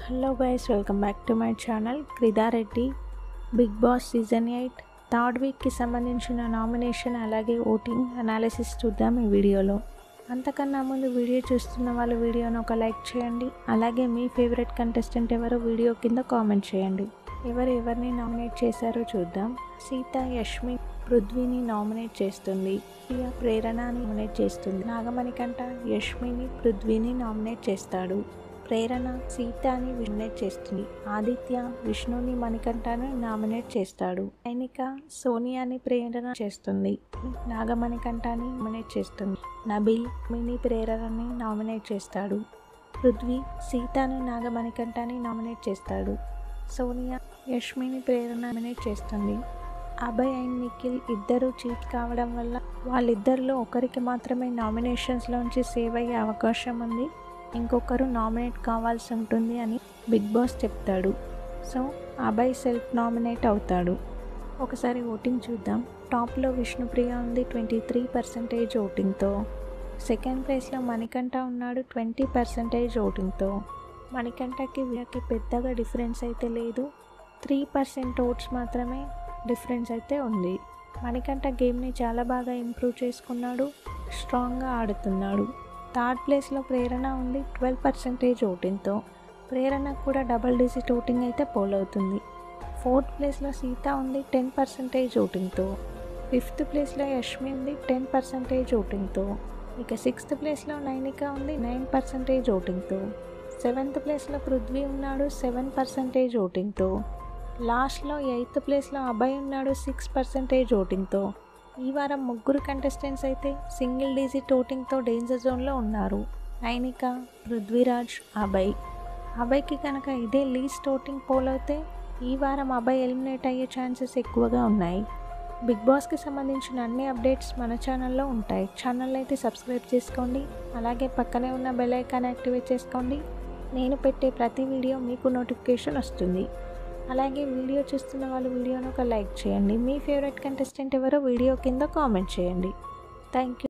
Hello guys, welcome back to my channel. క్రిదారెడ్డి Bigg Boss season 8 third వీక్కి సంబంధించిన nomination అలాగే ఓటింగ్ అనాలిసిస్ చూద్దాం ఈ వీడియోలో. అంతకన్నా ముందు వీడియో చూస్తున్న వాళ్ళు వీడియోను ఒక లైక్ చేయండి. అలాగే మీ ఫేవరెట్ కంటెస్టెంట్ ఎవరో వీడియో కింద కామెంట్ చేయండి. ఎవరిని నామినేట్ చేశారో చూద్దాం. సీత యష్మి పృథ్వీని నామినేట్ చేస్తుంది. ప్రియా ప్రేరణని నామినేట్ చేస్తుంది. నాగమణికంట యష్మిని పృథ్వీని నామినేట్ చేస్తాడు. ప్రేరణ సీతాని నామినేట్ చేస్తుంది. ఆదిత్య విష్ణుని మణికంఠని నామినేట్ చేస్తాడు. సైనిక సోనియాని ప్రేరణ చేస్తుంది. నాగమణికంఠని నామినేట్ చేస్తుంది. నబిల్ మినీ ప్రేరణని నామినేట్ చేస్తాడు. పృథ్వీ సీతాని నాగమణికంఠని నామినేట్ చేస్తాడు. సోనియా యష్మిని ప్రేరణ నామినేట్ చేస్తుంది. అభయ్ అండ్ నిఖిల్ ఇద్దరు చీట్ కావడం వల్ల వాళ్ళిద్దరిలో ఒకరికి మాత్రమే నామినేషన్స్లోంచి సేవ్ అయ్యే అవకాశం ఉంది. ఇంకొకరు నామినేట్ కావాల్సి ఉంటుంది అని బిగ్ బాస్ చెప్తాడు. సో అభయ్ సెల్ఫ్ నామినేట్ అవుతాడు. ఒకసారి ఓటింగ్ చూద్దాం. టాప్లో విష్ణుప్రియ ఉంది 23% ఓటింగ్తో. సెకండ్ ప్లేస్లో మణికంఠ ఉన్నాడు 20% ఓటింగ్తో. మణికంఠకి వీళ్ళకి పెద్దగా డిఫరెన్స్ అయితే లేదు, 3% ఓట్స్ మాత్రమే డిఫరెన్స్ అయితే ఉంది. మణికంఠ గేమ్ని చాలా బాగా ఇంప్రూవ్ చేసుకున్నాడు, స్ట్రాంగ్గా ఆడుతున్నాడు. థర్డ్ ప్లేస్లో ప్రేరణ ఉంది 12% ఓటింగ్తో. ప్రేరణ కూడా డబుల్ డిజిట్ ఓటింగ్ అయితే పోల్ అవుతుంది. ఫోర్త్ ప్లేస్లో సీత ఉంది 10% ఓటింగ్తో. ఫిఫ్త్ ప్లేస్లో యష్మి ఉంది 10% ఓటింగ్తో. ఇక సిక్స్త్ ప్లేస్లో నైనిక ఉంది 9% ఓటింగ్తో. సెవెంత్ ప్లేస్లో పృథ్వీ ఉన్నాడు 7% ఓటింగ్తో. లాస్ట్లో ఎయిత్ ప్లేస్లో అభయ్ ఉన్నాడు 6% ఓటింగ్తో. ఈ వారం ముగ్గురు కంటెస్టెంట్స్ అయితే సింగిల్ డిజిట్ ఓటింగ్తో డేంజర్ జోన్లో ఉన్నారు. నైనిక, పృథ్వీరాజ్, అభయ్. అభయ్కి కనుక ఇదే లీస్ట్ ఓటింగ్ పోల్ అయితే ఈ వారం అభయ్ ఎలిమినేట్ అయ్యే ఛాన్సెస్ ఎక్కువగా ఉన్నాయి. బిగ్ బాస్కి సంబంధించిన అన్ని అప్డేట్స్ మన ఛానల్లో ఉంటాయి. ఛానల్ అయితే సబ్స్క్రైబ్ చేసుకోండి. అలాగే పక్కనే ఉన్న బెల్ ఐకాన్ యాక్టివేట్ చేసుకోండి. నేను పెట్టే ప్రతి వీడియో మీకు నోటిఫికేషన్ వస్తుంది. అలాగే వీడియో చూస్తున్న వాళ్ళు వీడియోను ఒక లైక్ చేయండి. మీ ఫేవరెట్ కంటెస్టెంట్ ఎవరో వీడియో కింద కామెంట్ చేయండి. Thank you.